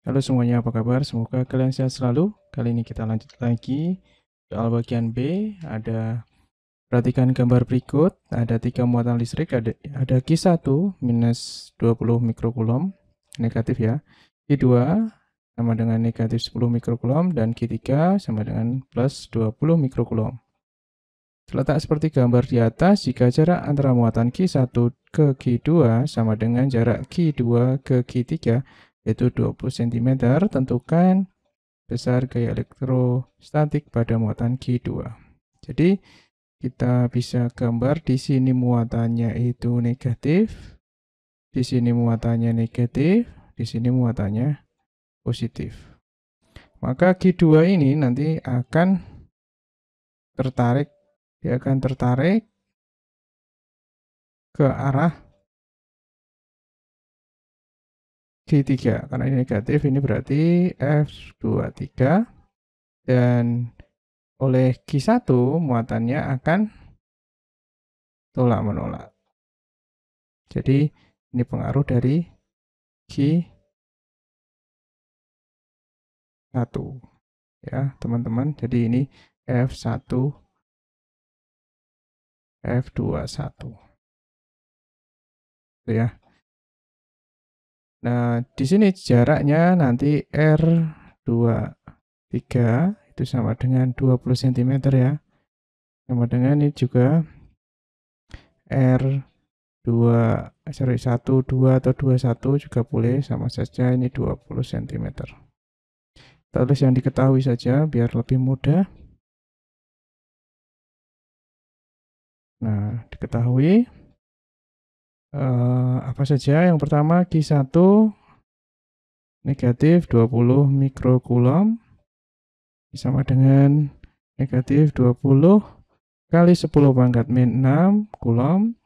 Halo semuanya, apa kabar? Semoga kalian sehat selalu. Kali ini kita lanjut lagi. Soal bagian B, perhatikan gambar berikut. Ada 3 muatan listrik, ada Q1 minus 20 mikrokulom, negatif ya. Q2 sama dengan negatif 10 mikrokulom, dan Q3 sama dengan plus 20 mikrokulom. Terletak seperti gambar di atas, jika jarak antara muatan Q1 ke Q2 sama dengan jarak Q2 ke Q3, yaitu 20 cm, tentukan besar gaya elektrostatik pada muatan Q2. Jadi, kita bisa gambar di sini muatannya itu negatif, di sini muatannya negatif, di sini muatannya positif. Maka Q2 ini nanti akan tertarik, dia akan tertarik ke arah Q3. Karena ini negatif, ini berarti F23. Dan oleh Q1 muatannya akan tolak-menolak. Jadi ini pengaruh dari Q1 ya teman-teman. Jadi ini F1, F21 ya. Nah, di sini jaraknya nanti R23 itu sama dengan 20 cm ya. Sama dengan ini juga R1, 2 atau 21 juga boleh, sama saja ini 20 cm. Kita tulis yang diketahui saja biar lebih mudah. Nah, diketahui apa saja? Yang pertama Q1 negatif 20 mikrokulom sama dengan negatif 20 kali 10 pangkat min 6 kulom.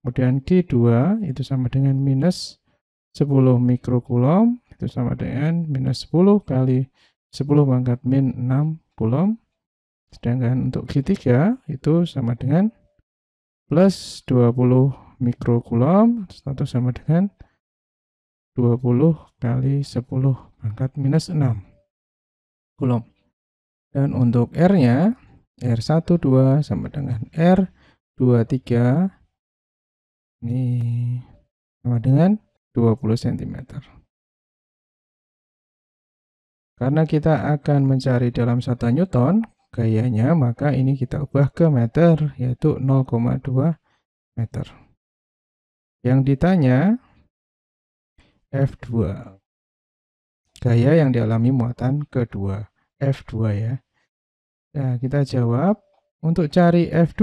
Kemudian Q2 itu sama dengan minus 10 mikrokulom, itu sama dengan minus 10 kali 10 pangkat min 6 kulom. Sedangkan untuk Q3 itu sama dengan plus 20 mikrokulom, atau sama dengan 20 kali 10 pangkat minus 6 kulom. Dan untuk R-nya, R12 sama dengan R23, ini sama dengan 20 cm. Karena kita akan mencari dalam satuan Newton gayanya, maka ini kita ubah ke meter, yaitu 0,2 meter. Yang ditanya F2, gaya yang dialami muatan kedua, F2 ya. Nah, kita jawab, untuk cari F2,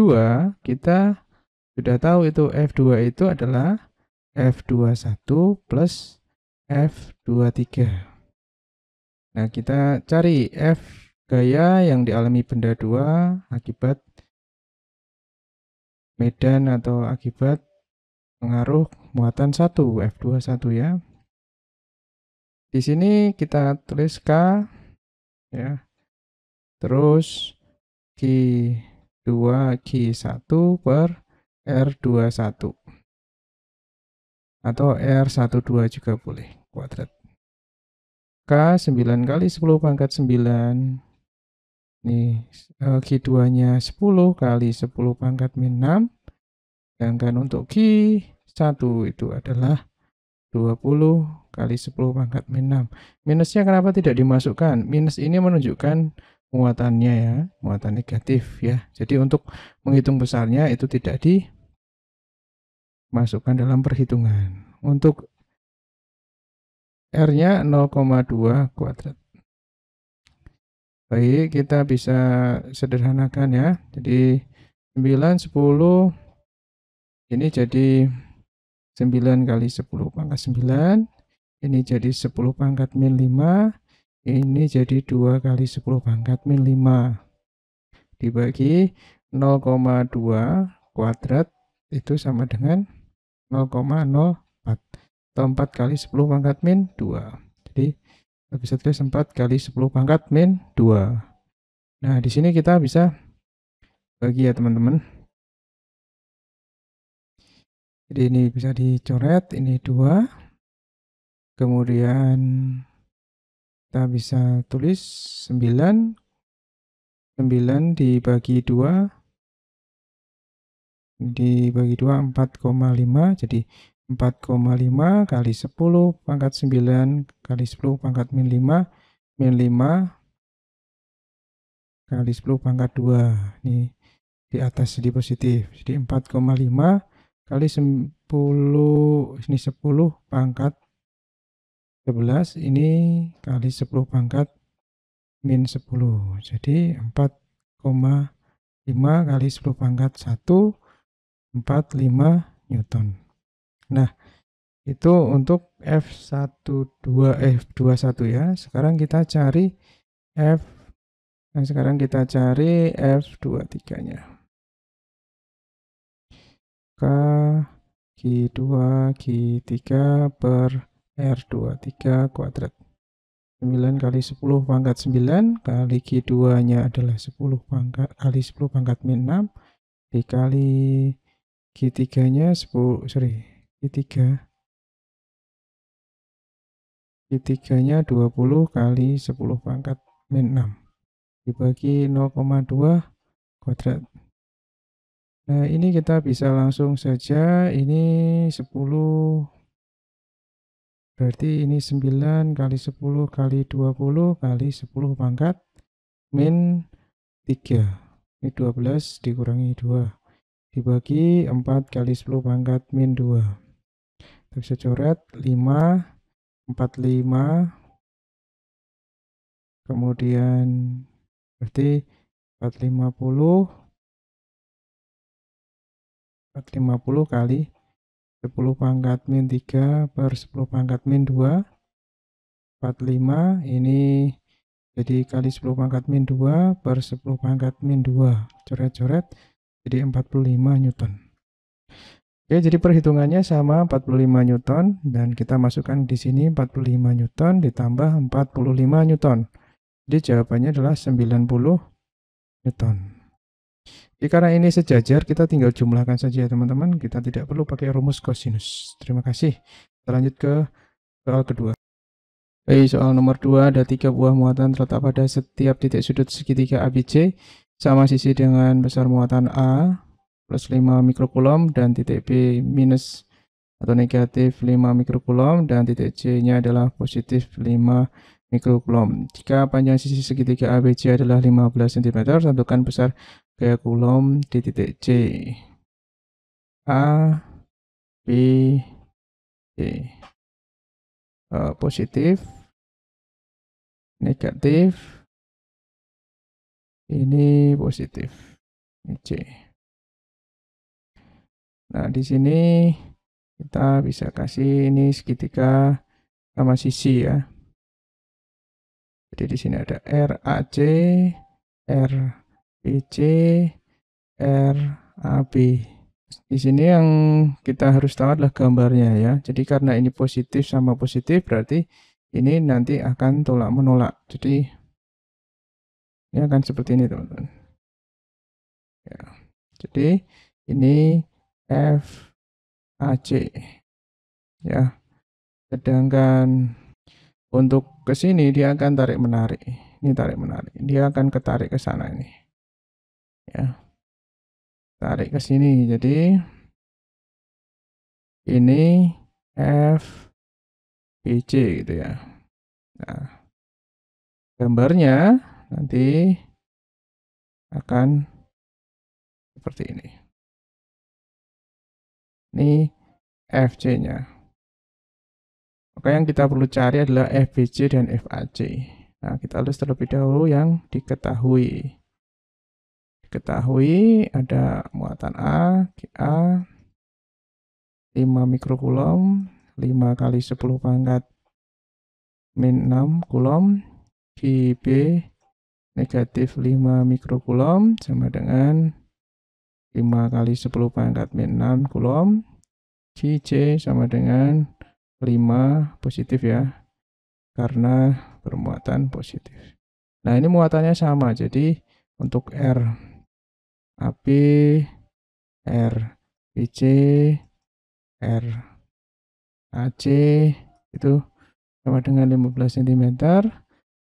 kita sudah tahu itu F2 itu adalah F21 plus F23. Nah, kita cari F gaya yang dialami benda 2 akibat medan atau akibat pengaruh muatan 1, F21 ya. Di sini kita tulis K ya. Terus Q2 Q1 per R21 atau R12 juga boleh, kuadrat. K 9 kali 10 pangkat 9. Ini Q2-nya 10 kali 10 pangkat min 6. Sedangkan untuk Q1 itu adalah 20 kali 10 pangkat min 6. Minusnya kenapa tidak dimasukkan? Minus ini menunjukkan muatannya ya, muatan negatif ya. Jadi untuk menghitung besarnya itu tidak dimasukkan dalam perhitungan. Untuk R-nya 0,2 kuadrat. Baik, kita bisa sederhanakan ya. Jadi 9, 10, ini jadi 9 kali 10 pangkat 9. Ini jadi 10 pangkat min 5. Ini jadi 2 kali 10 pangkat min 5. Dibagi 0,2 kuadrat itu sama dengan 0,04. Atau 4 kali 10 pangkat min 2. Jadi bisa tulis 4 kali 10 pangkat min 2. Nah, di sini kita bisa bagi ya teman-teman. Jadi ini bisa dicoret, ini 2. Kemudian Kita bisa tulis 9 dibagi 2 4,5, jadi 4,5 kali 10 pangkat 9 kali 10 pangkat min 5 kali 10 pangkat 2. Ini di atas jadi positif. Jadi 4,5 kali 10, ini 10 pangkat 11, ini kali 10 pangkat min 10. Jadi 4,5 kali 10 pangkat 1, 45 Newton. Nah, itu untuk F21 ya. Sekarang kita cari F23-nya. Q2 Q3 per R23 kuadrat. 9 kali 10 pangkat 9 kali Q2-nya adalah 10 pangkat kali 10 pangkat min 6 dikali Q3-nya 20 kali 10 pangkat min 6 dibagi 0,2 kuadrat. Nah, ini kita bisa langsung saja, ini 10, berarti ini 9 kali 10 kali 20 kali 10 pangkat min 3. Ini 12 dikurangi 2. Dibagi 4 kali 10 pangkat min 2. Kita bisa coret 5, 45, kemudian berarti 450 kali 10 pangkat min 3 per 10 pangkat min 2. 45 ini jadi kali 10 pangkat min 2 per 10 pangkat min 2. Coret-coret jadi 45 Newton. Oke, jadi perhitungannya sama 45 Newton dan kita masukkan di sini 45 Newton ditambah 45 Newton. Jadi jawabannya adalah 90 Newton. Jadi karena ini sejajar, kita tinggal jumlahkan saja ya teman-teman. Kita tidak perlu pakai rumus kosinus. Terima kasih. Kita lanjut ke soal kedua. Baik, soal nomor 2, ada 3 buah muatan terletak pada setiap titik sudut segitiga ABC sama sisi dengan besar muatan A plus 5 mikrokulom dan titik B minus atau negatif 5 mikrokulom dan titik C-nya adalah positif 5 mikrokulom. Jika panjang sisi segitiga ABC adalah 15 cm, tentukan besar gaya kulom di titik C. A, B, C. Positif, negatif, ini positif, ini C. Nah, di sini kita bisa kasih ini segitiga sama sisi ya. Jadi di sini ada RAC, RBC, RAB. Di sini yang kita harus tahu adalah gambarnya ya. Jadi karena ini positif sama positif, berarti ini nanti akan tolak menolak. Jadi ini akan seperti ini teman-teman. Ya. Jadi ini FAC ya. Sedangkan untuk ke sini dia akan tarik menarik. Ini tarik menarik. Dia akan ketarik ke sana ini. Ya. Tarik ke sini. Jadi ini FBC gitu ya. Nah, gambarnya nanti akan seperti ini. Ini FC-nya. Maka yang kita perlu cari adalah FBC dan FAC. Nah, kita list terlebih dahulu yang diketahui. Diketahui ada muatan A, GA, 5 mikrokulom, 5 kali 10 pangkat min 6 kulom, GB negatif 5 mikrokulom sama dengan 5 kali 10 pangkat min 6 kulom, GC sama dengan 5 positif ya, karena bermuatan positif. Nah, ini muatannya sama, jadi untuk RAB, RBC, RAC itu sama dengan 15 cm.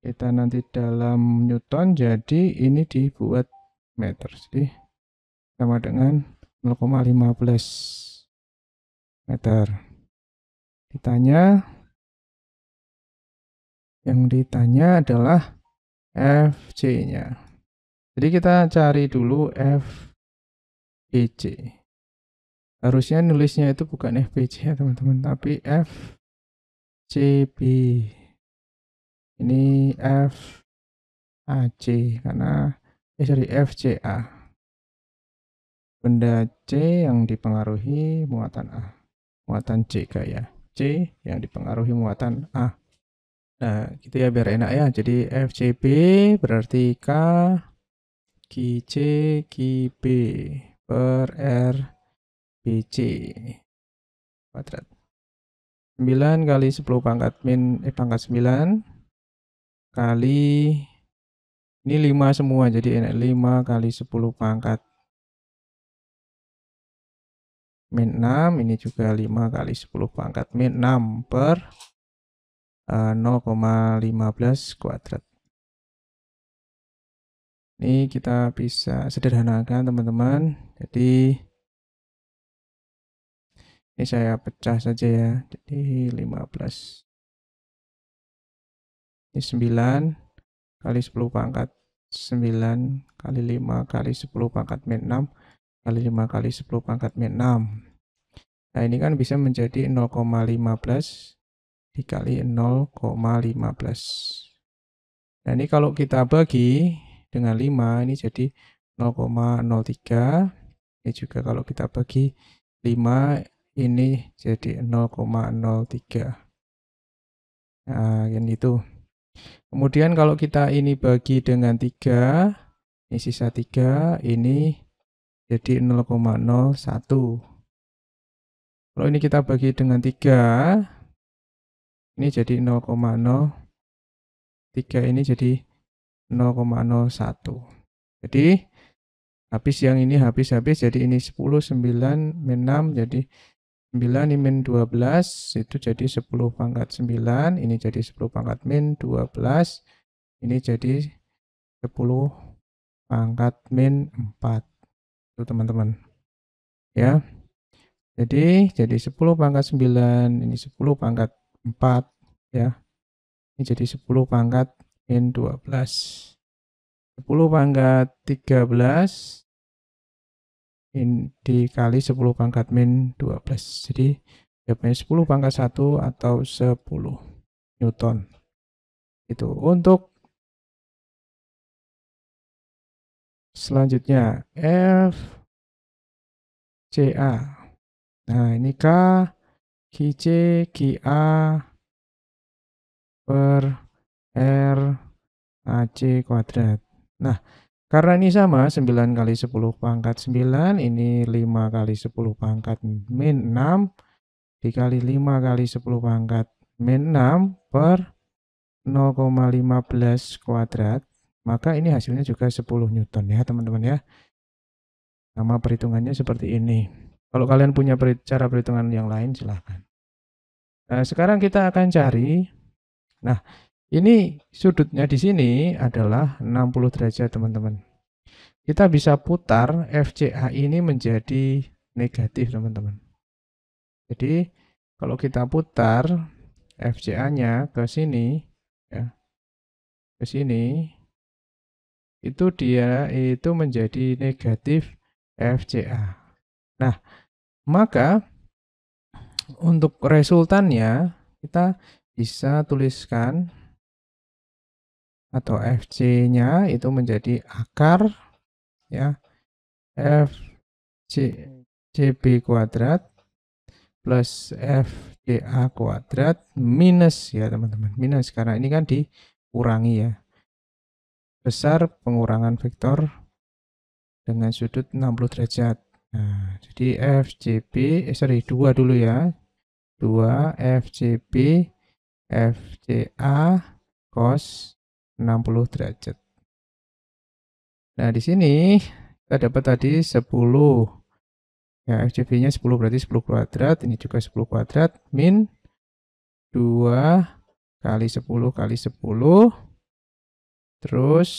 kita nanti dalam Newton, jadi ini dibuat meter. Jadi sama dengan 0,15 meter. Yang ditanya adalah FC-nya. Jadi kita cari dulu FBC. Harusnya nulisnya itu bukan FBC ya teman-teman, tapi FCB. Ini FAC karena FCA. Benda C yang dipengaruhi muatan A. Muatan C kayak C yang dipengaruhi muatan A. Nah, gitu ya biar enak ya. Jadi FCB berarti K QC QB per R BC kuadrat. 9 kali 10 pangkat pangkat 9 kali ini 5 semua, jadi 5 kali 10 pangkat min 6, ini juga 5 kali 10 pangkat min 6 per 0,15 kuadrat. Ini kita bisa sederhanakan teman-teman. Jadi ini saya pecah saja ya. Jadi 15. Ini 9 kali 10 pangkat 9 kali 5 kali 10 pangkat min 6 kali 5 kali 10 pangkat min 6. Nah ini kan bisa menjadi 0,15 dikali 0,15. Nah ini kalau kita bagi dengan 5 ini jadi 0,03. Ini juga kalau kita bagi 5 ini jadi 0,03. Nah yang itu. Kemudian kalau kita ini bagi dengan 3, ini sisa 3, ini jadi 0,01. Kalau ini kita bagi dengan 3, ini jadi 0,03, ini jadi 0,01. Jadi habis yang ini habis, jadi ini 10, 9, min 6, jadi 9 ini min 12, itu jadi 10 pangkat 9, ini jadi 10 pangkat min 12, ini jadi 10 pangkat min 4. Itu teman-teman. Ya. Jadi 10 pangkat 9, ini 10 pangkat 4 ya. Ini jadi 10 pangkat min 12. 10 pangkat 13 ini dikali 10 pangkat min 12. Jadi jawabannya 10 pangkat 1 atau 10 Newton. Itu untuk selanjutnya FCA. Nah, ini K QC QA per R AC kuadrat. Nah, karena ini sama 9 kali 10 pangkat 9, ini 5 kali 10 pangkat min 6 dikali 5 kali 10 pangkat min 6 per 0,15 kuadrat, maka ini hasilnya juga 10 Newton ya teman-teman ya. Nama perhitungannya seperti ini. Kalau kalian punya cara perhitungan yang lain silahkan. Nah, sekarang kita akan cari. Nah, ini sudutnya di sini adalah 60 derajat teman-teman. Kita bisa putar FCA ini menjadi negatif teman-teman. Jadi kalau kita putar FCA-nya ke sini ya, ke sini, itu dia itu menjadi negatif FCA. Nah, maka untuk resultannya kita bisa tuliskan atau FC-nya itu menjadi akar ya FCB kuadrat plus FCA kuadrat minus ya teman-teman, minus karena ini kan dikurangi ya, besar pengurangan vektor dengan sudut 60 derajat. Nah, jadi FCB 2 dulu ya, 2 FCB FCA cos 60 derajat. Nah, di sini kita dapat tadi 10. Ya, FCB-nya 10 berarti 10 kuadrat, ini juga 10 kuadrat min 2 kali 10 kali 10 Terus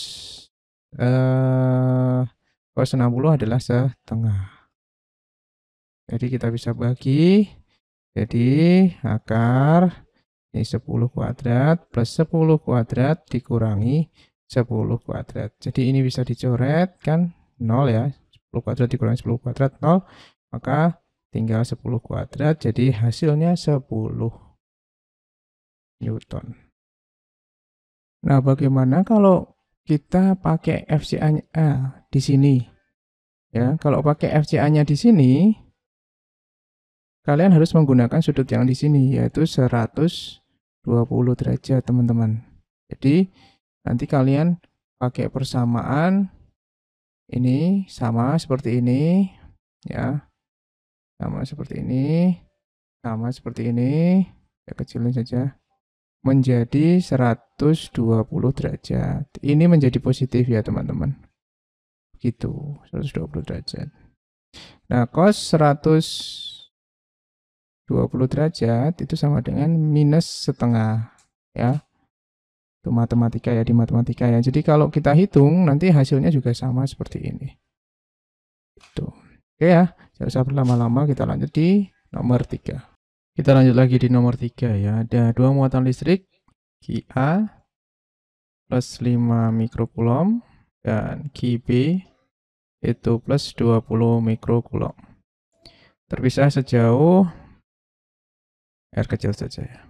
cos 60 adalah setengah. Jadi kita bisa bagi. Jadi akar ini 10 kuadrat plus 10 kuadrat dikurangi 10 kuadrat. Jadi ini bisa dicoret kan 0 ya. 10 kuadrat dikurangi 10 kuadrat 0. Maka tinggal 10 kuadrat. Jadi hasilnya 10 Newton. Nah, bagaimana kalau kita pakai FCA-nya di sini? Ya, kalau pakai FCA-nya di sini, kalian harus menggunakan sudut yang di sini, yaitu 120 derajat, teman-teman. Jadi, nanti kalian pakai persamaan, ini sama seperti ini, ya, sama seperti ini, sama seperti ini, ya kecilin saja, menjadi 120 derajat. Ini menjadi positif ya, teman-teman. Gitu, 120 derajat. Nah, cos 120 derajat itu sama dengan minus setengah ya. Itu matematika ya, di matematika ya. Jadi kalau kita hitung nanti hasilnya juga sama seperti ini. Itu. Oke ya, jangan usah berlama-lama, kita lanjut di nomor 3. Kita lanjut lagi di nomor 3 ya. Ada dua muatan listrik QA plus 5 mikrokulom dan QB itu plus 20 mikrokulom. Terpisah sejauh R kecil saja ya.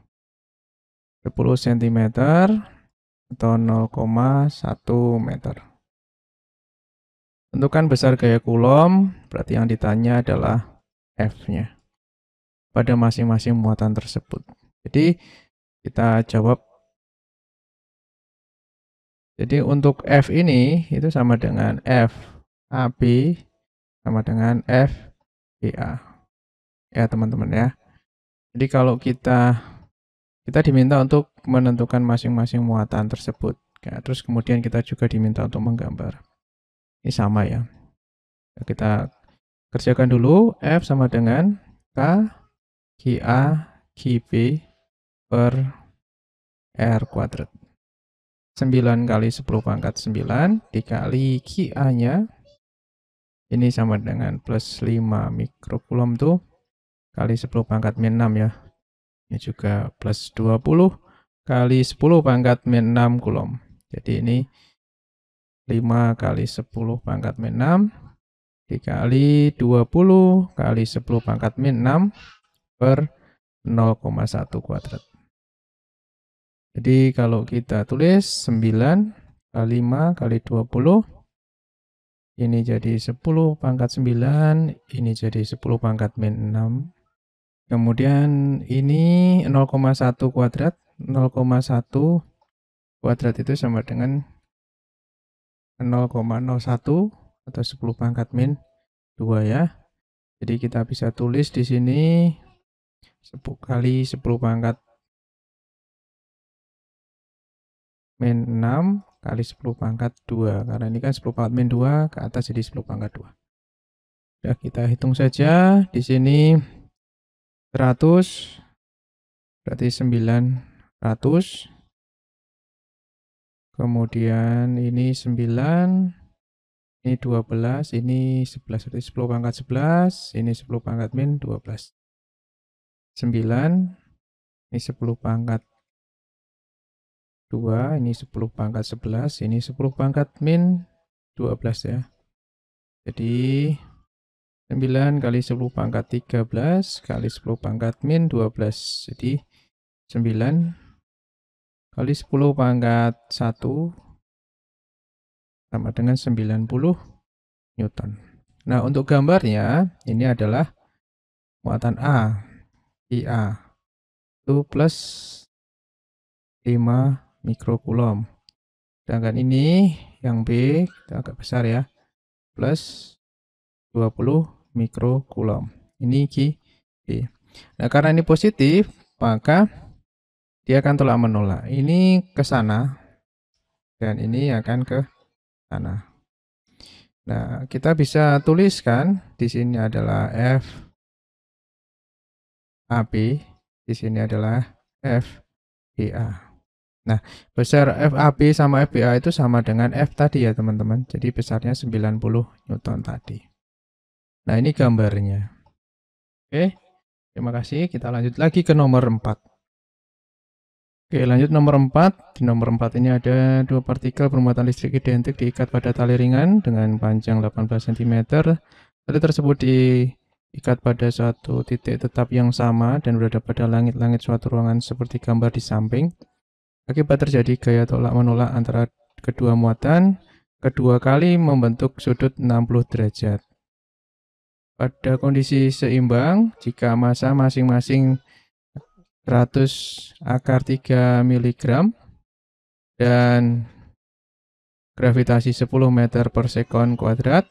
10 cm atau 0,1 meter. Tentukan besar gaya Coulomb, berarti yang ditanya adalah F-nya pada masing-masing muatan tersebut. Jadi kita jawab. Jadi untuk F ini itu sama dengan F AB sama dengan F BA. Ya teman-teman ya. Jadi kalau kita diminta untuk menentukan masing-masing muatan tersebut. Ya, terus kemudian kita juga diminta untuk menggambar. Ini sama ya. Kita kerjakan dulu. F sama dengan K QA QB per R kuadrat. 9 kali 10 pangkat 9 dikali QA-nya. Ini sama dengan plus 5 mikrokulom tuh. Kali 10 pangkat min 6 ya. Ini juga plus 20 kali 10 pangkat min 6 kulom. Jadi ini 5 kali 10 pangkat min 6 dikali 20 kali 10 pangkat min 6 per 0,1 kuadrat. Jadi kalau kita tulis 9 kali 5 kali 20, ini jadi 10 pangkat 9, ini jadi 10 pangkat min 6. Kemudian ini 0,1 kuadrat, 0,1 kuadrat itu sama dengan 0,01 atau 10 pangkat min 2 ya. Jadi kita bisa tulis di sini 10 kali 10 pangkat min 6 kali 10 pangkat 2. Karena ini kan 10 pangkat min 2 ke atas jadi 10 pangkat 2. Sudah kita hitung saja. Di sini 100 berarti 900. Kemudian ini 9, ini 12, ini 11, berarti 10 pangkat 11, ini 10 pangkat min 12. 9, ini 10 pangkat 2, ini 10 pangkat 11, ini 10 pangkat min 12 ya. Jadi 9 kali 10 pangkat 13 kali 10 pangkat min 12. Jadi 9 kali 10 pangkat 1 sama dengan 90 Newton. Nah, untuk gambarnya ini adalah muatan A, IA, itu plus 5 mikrokulom. Sedangkan ini yang B, kita agak besar ya, plus 20 mikrokulom. Ini QB. Nah, karena ini positif, maka dia akan tolak menolak. Ini ke sana, dan ini akan ke sana. Nah, kita bisa tuliskan di sini adalah F AB, di sini adalah F BA. Nah, besar FAB sama FBA itu sama dengan F tadi ya teman-teman. Jadi besarnya 90 Newton tadi. Nah, ini gambarnya. Oke, terima kasih. Kita lanjut lagi ke nomor 4. Oke, lanjut nomor 4. Di nomor 4 ini ada dua partikel bermuatan listrik identik diikat pada tali ringan dengan panjang 18 cm. Tali tersebut diikat pada suatu titik tetap yang sama dan berada pada langit-langit suatu ruangan seperti gambar di samping. Akibat terjadi gaya tolak-menolak antara kedua muatan, kedua kali membentuk sudut 60 derajat. Pada kondisi seimbang, jika massa masing-masing 100 akar 3 mg dan gravitasi 10 meter per sekon kuadrat,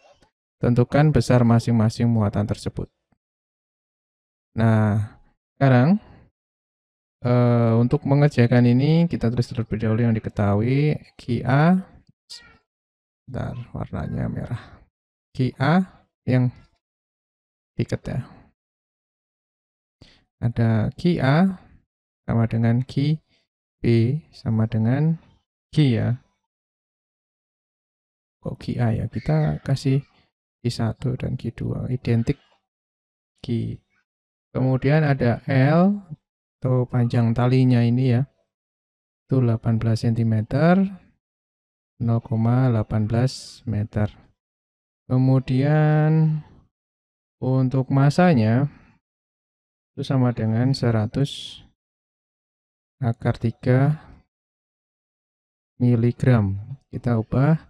tentukan besar masing-masing muatan tersebut. Nah, sekarang untuk mengerjakan ini kita tulis terlebih dahulu yang diketahui. QA, bentar, warnanya merah. QA yang diikat ya. Ada QA sama dengan QB sama dengan Q ya. Kok QA ya? Kita kasih Q1 dan Q2 identik Q. Kemudian ada L atau panjang talinya ini ya. Itu 18 cm, 0,18 meter. Kemudian untuk masanya itu sama dengan 100 akar 3 mg. Kita ubah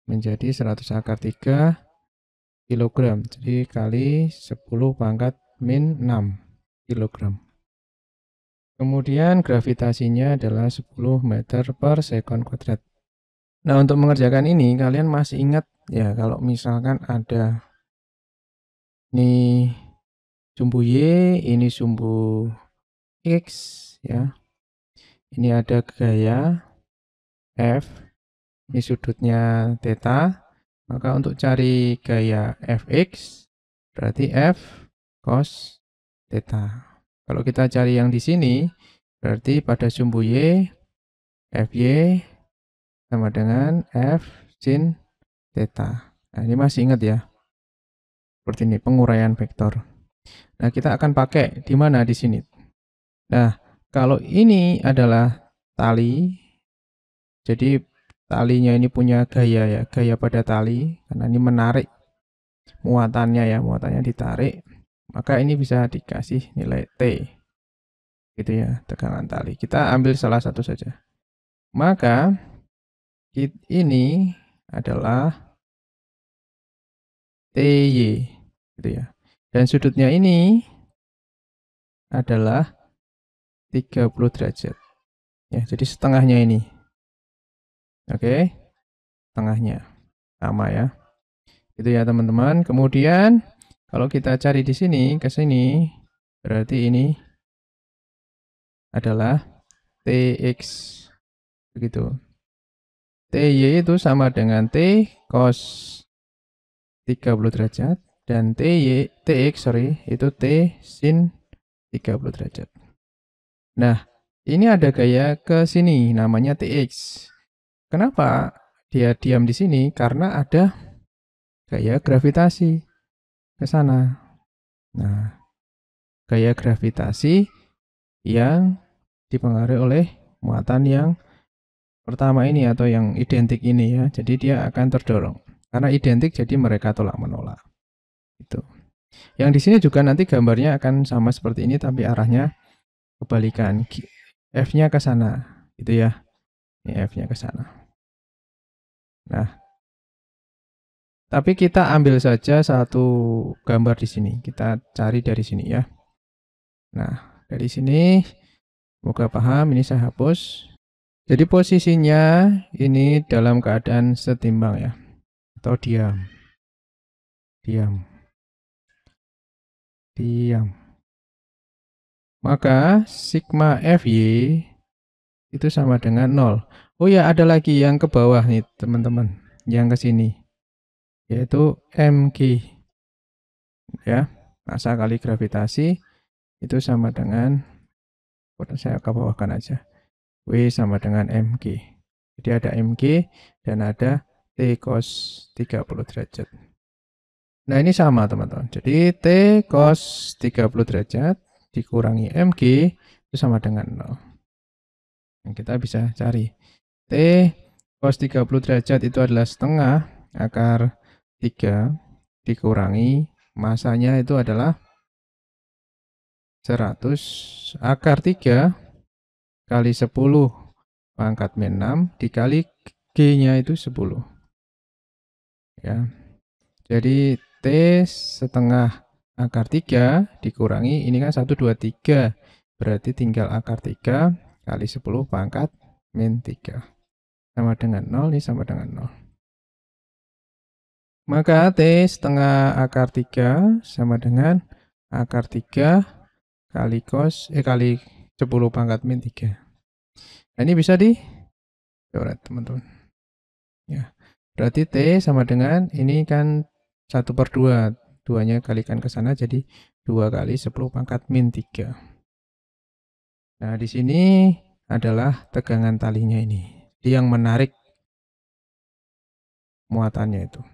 menjadi 100 akar 3 kilogram. Jadi kali 10 pangkat min 6 kilogram. Kemudian gravitasinya adalah 10 meter per sekon kuadrat. Nah, untuk mengerjakan ini kalian masih ingat ya kalau misalkan ada ini sumbu Y, ini sumbu X ya. Ini ada gaya F, ini sudutnya theta. Maka untuk cari gaya Fx berarti F cos theta. Kalau kita cari yang di sini berarti pada sumbu Y, Fy sama dengan F sin theta. Nah, ini masih ingat ya. Seperti ini penguraian vektor. Nah, kita akan pakai di mana di sini. Nah, kalau ini adalah tali, jadi talinya ini punya gaya ya, gaya pada tali, karena ini menarik muatannya ya, muatannya ditarik, maka ini bisa dikasih nilai T, gitu ya, tekanan tali. Kita ambil salah satu saja. Maka ini adalah TY, gitu ya. Dan sudutnya ini adalah 30 derajat. Ya, jadi setengahnya ini. Oke, setengahnya. Sama ya. Itu ya teman-teman. Kemudian kalau kita cari di sini ke sini, berarti ini adalah Tx. Begitu. Ty itu sama dengan T cos 30 derajat dan Tx itu T sin 30 derajat. Nah, ini ada gaya ke sini namanya Tx. Kenapa dia diam di sini? Karena ada gaya gravitasi ke sana. Nah, gaya gravitasi yang dipengaruhi oleh muatan yang pertama ini atau yang identik ini ya. Jadi dia akan terdorong. Karena identik jadi mereka tolak menolak. Itu. Yang di sini juga nanti gambarnya akan sama seperti ini tapi arahnya kebalikan. F-nya ke sana, gitu ya. Ini F-nya ke sana. Nah, tapi kita ambil saja satu gambar di sini. Kita cari dari sini ya. Nah, dari sini semoga paham. Ini saya hapus. Jadi posisinya ini dalam keadaan setimbang ya. Atau diam. Diam. Diam. Maka sigma Fy itu sama dengan 0. Oh ya, ada lagi yang ke bawah nih teman-teman. Yang ke sini. Yaitu mg. Ya, massa kali gravitasi itu sama dengan, saya ke bawahkan aja. W sama dengan MG. Jadi ada MG dan ada T cos 30 derajat. Nah ini sama teman-teman. Jadi T cos 30 derajat dikurangi MG itu sama dengan 0. Nah, kita bisa cari T cos 30 derajat itu adalah setengah akar 3 dikurangi masanya itu adalah 100 akar 3 kali 10 pangkat min 6 dikali G-nya itu 10. Ya. Jadi T setengah akar 3 dikurangi ini kan 1, 2, 3. Berarti tinggal akar 3 kali 10 pangkat min 3. Sama dengan 0, ini sama dengan 0. Maka T setengah akar 3 sama dengan akar 3 kali kali 10 pangkat min 3. Nah, ini bisa dicoret teman-teman. Ya. Berarti T sama dengan ini kan 1/2. 2-nya kalikan ke sana jadi 2 kali 10 pangkat min 3. Nah, di sini adalah tegangan talinya ini. Jadi yang menarik muatannya itu.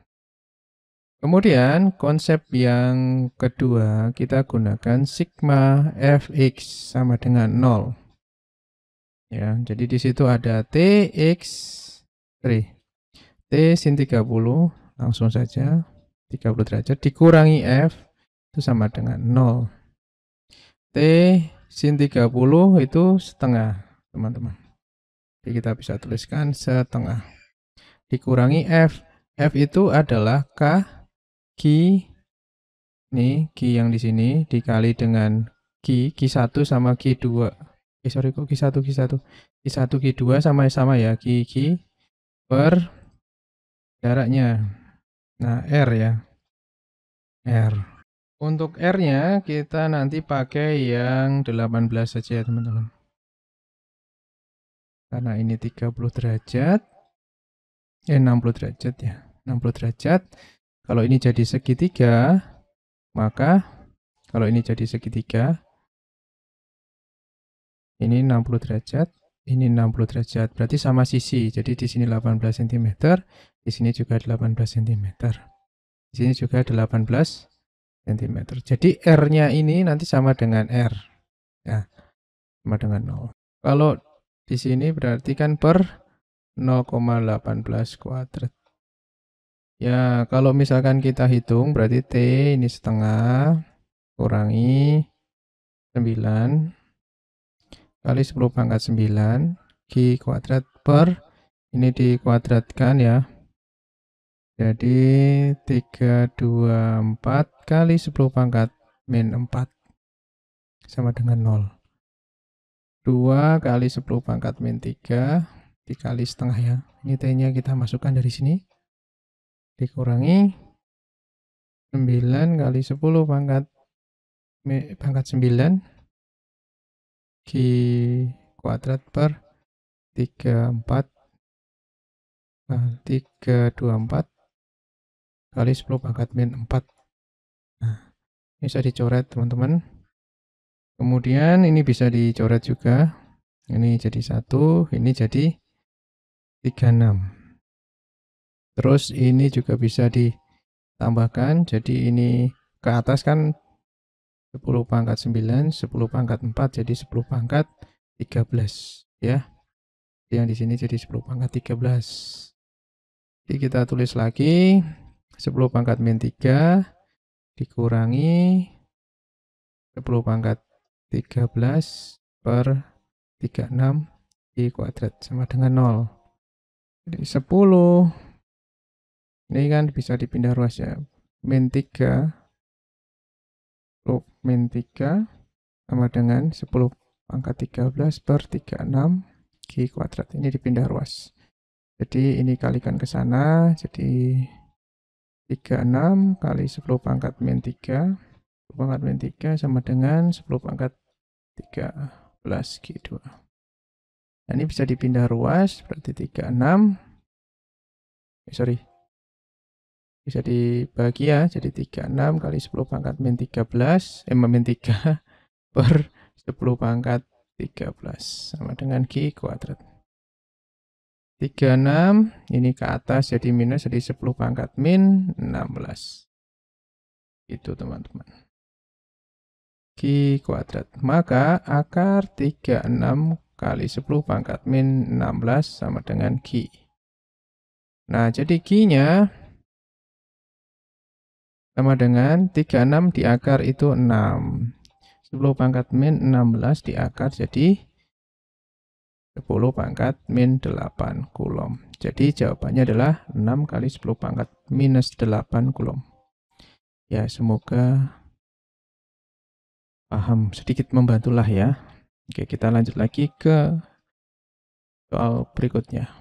Kemudian konsep yang kedua kita gunakan sigma Fx sama dengan 0. Ya, jadi di situ ada T sin 30 langsung saja 30 derajat dikurangi F itu sama dengan 0. T sin 30 itu setengah, teman-teman. Jadi kita bisa tuliskan setengah. Dikurangi F. F itu adalah Q, ini Q yang di sini dikali dengan Q1 sama Q2. Sorry kok Q1 Q2 sama ya Q per jaraknya. Nah, R ya. R. Untuk R-nya kita nanti pakai yang 18 saja ya, teman-teman. Karena ini 30 derajat. 60 derajat ya. 60 derajat. Kalau ini jadi segitiga, maka kalau ini jadi segitiga, ini 60 derajat, ini 60 derajat. Berarti sama sisi. Jadi di sini 18 cm, di sini juga 18 cm. Di sini juga 18 cm. Jadi R-nya ini nanti sama dengan R. Ya, sama dengan 0. Kalau di sini berarti kan per 0,18 kuadrat. Ya, kalau misalkan kita hitung berarti T ini setengah kurangi 9 kali 10 pangkat 9 Q kuadrat per ini dikuadratkan ya. Jadi 324 kali 10 pangkat min 4 sama dengan 0. 2 kali 10 pangkat min 3 dikali setengah ya. Ini T-nya kita masukkan dari sini. Dikurangi 9 kali 10 pangkat 9 Q kuadrat per 324 kali 10 pangkat min 4. Nah, ini bisa dicoret teman-teman. Kemudian ini bisa dicoret juga. Ini jadi 1, ini jadi 36. Terus ini juga bisa ditambahkan, jadi ini ke atas kan 10 pangkat 9, 10 pangkat 4, jadi 10 pangkat 13 ya. Yang di sini jadi 10 pangkat 13. Jadi kita tulis lagi 10 pangkat min 3 dikurangi 10 pangkat 13 per 36 Q kuadrat sama dengan 0. Jadi 10 ini kan bisa dipindah ruas ya. Min 3 min 3 sama dengan 10 pangkat 13 per 36 Q kuadrat. Ini dipindah ruas. Jadi ini kalikan ke sana. Jadi 36 kali 10 pangkat min 3. 10 pangkat min 3 sama dengan 10 pangkat 13 Q2. Nah, ini bisa dipindah ruas. Berarti 36. Bisa dibagi ya, jadi 36 kali 10 pangkat min 13, min 3 per 10 pangkat 13 sama dengan Q kuadrat. 36 ini ke atas jadi minus, jadi 10 pangkat min 16. Itu teman-teman. Q kuadrat. Maka akar 36 kali 10 pangkat min 16 sama dengan Q. Nah, jadi Q-nya sama dengan 36 di akar itu 6. 10 pangkat min 16 di akar jadi 10 pangkat min 8 Coulomb. Jadi jawabannya adalah 6 kali 10 pangkat minus 8 Coulomb. Ya, semoga paham, sedikit membantulah ya. Oke, kita lanjut lagi ke soal berikutnya.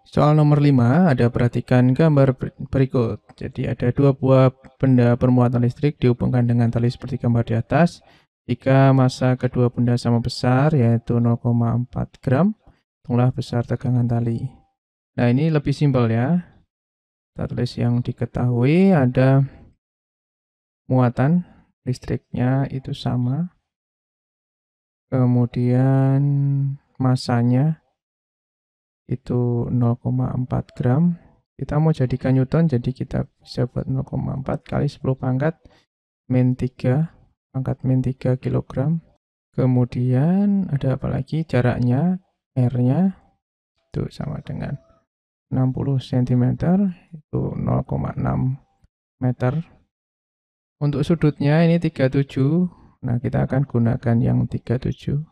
Soal nomor 5, ada perhatikan gambar berikut. Jadi ada dua buah benda bermuatan listrik dihubungkan dengan tali seperti gambar di atas. Jika massa kedua benda sama besar, yaitu 0,4 gram, hitunglah besar tegangan tali. Nah, ini lebih simpel ya. Kita tulis yang diketahui, ada muatan listriknya itu sama. Kemudian massanya itu 0,4 gram. Kita mau jadikan Newton, jadi kita bisa buat 0,4 kali 10 pangkat min 3 pangkat min 3 kg. Kemudian ada apa lagi? Jaraknya, R-nya itu sama dengan 60 cm, itu 0,6 meter. Untuk sudutnya ini 37. Nah, kita akan gunakan yang 37.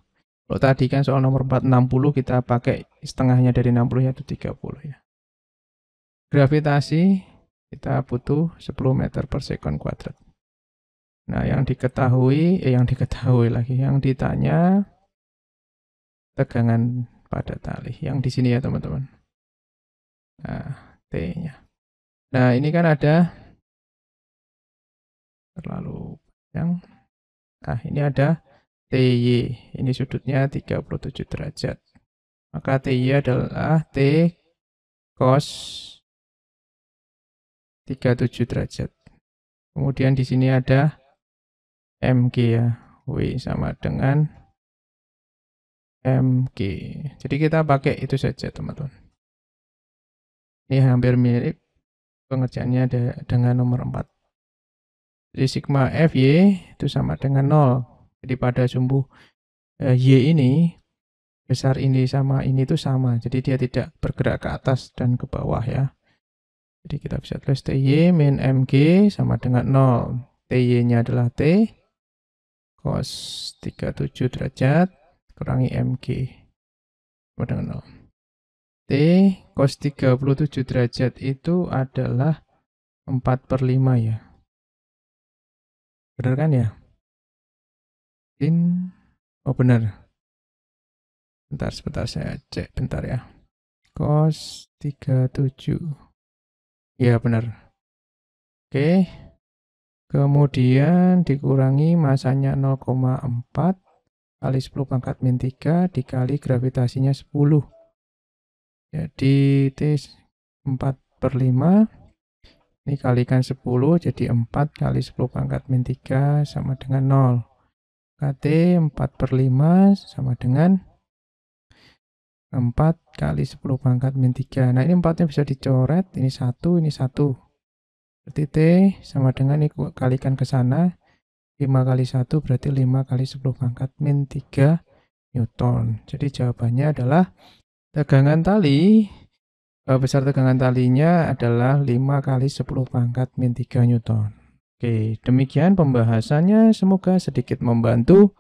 Kalau tadi kan soal nomor 4, 60, kita pakai setengahnya dari 60 yaitu 30 ya. Gravitasi kita butuh 10 meter per sekon kuadrat. Nah, yang diketahui lagi, yang ditanya tegangan pada tali. Yang di sini ya, teman-teman. Nah, T-nya. Nah, ini kan ada terlalu panjang. Nah, ini ada TY. Ini sudutnya 37 derajat. Maka TY adalah T cos 37 derajat. Kemudian di sini ada MG ya, W sama dengan MG. Jadi kita pakai itu saja, teman-teman. Ini hampir mirip pengerjaannya dengan nomor 4. Jadi sigma Fy itu sama dengan 0. Jadi pada sumbu Y ini, besar ini sama ini itu sama. Jadi dia tidak bergerak ke atas dan ke bawah ya. Jadi kita bisa tulis Ty min Mg sama dengan 0. Ty-nya adalah T cos 37 derajat kurangi Mg sama dengan 0. T cos 37 derajat itu adalah 4/5 ya. Benar kan ya? Oh benar. Sebentar saya cek bentar ya. Cos 37. Ya benar. Oke. Kemudian dikurangi masanya 0,4 kali 10 pangkat min 3 dikali gravitasinya 10. Jadi T 4/5. Ini kalikan 10 jadi 4 kali 10 pangkat min 3 sama dengan 0. KT 4/5 sama dengan 4 kali 10 pangkat min 3. Nah, ini 4-nya bisa dicoret, ini 1, ini 1. Berarti T sama dengan ini kalikan ke sana, 5 kali 1 berarti 5 kali 10 pangkat min 3 Newton. Jadi jawabannya adalah tegangan tali, besar tegangan talinya adalah 5 kali 10 pangkat min 3 Newton. Oke, demikian pembahasannya. Semoga sedikit membantu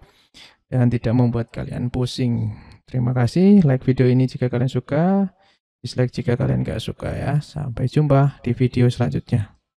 dan tidak membuat kalian pusing. Terima kasih. Like video ini jika kalian suka. Dislike jika kalian gak suka ya. Sampai jumpa di video selanjutnya.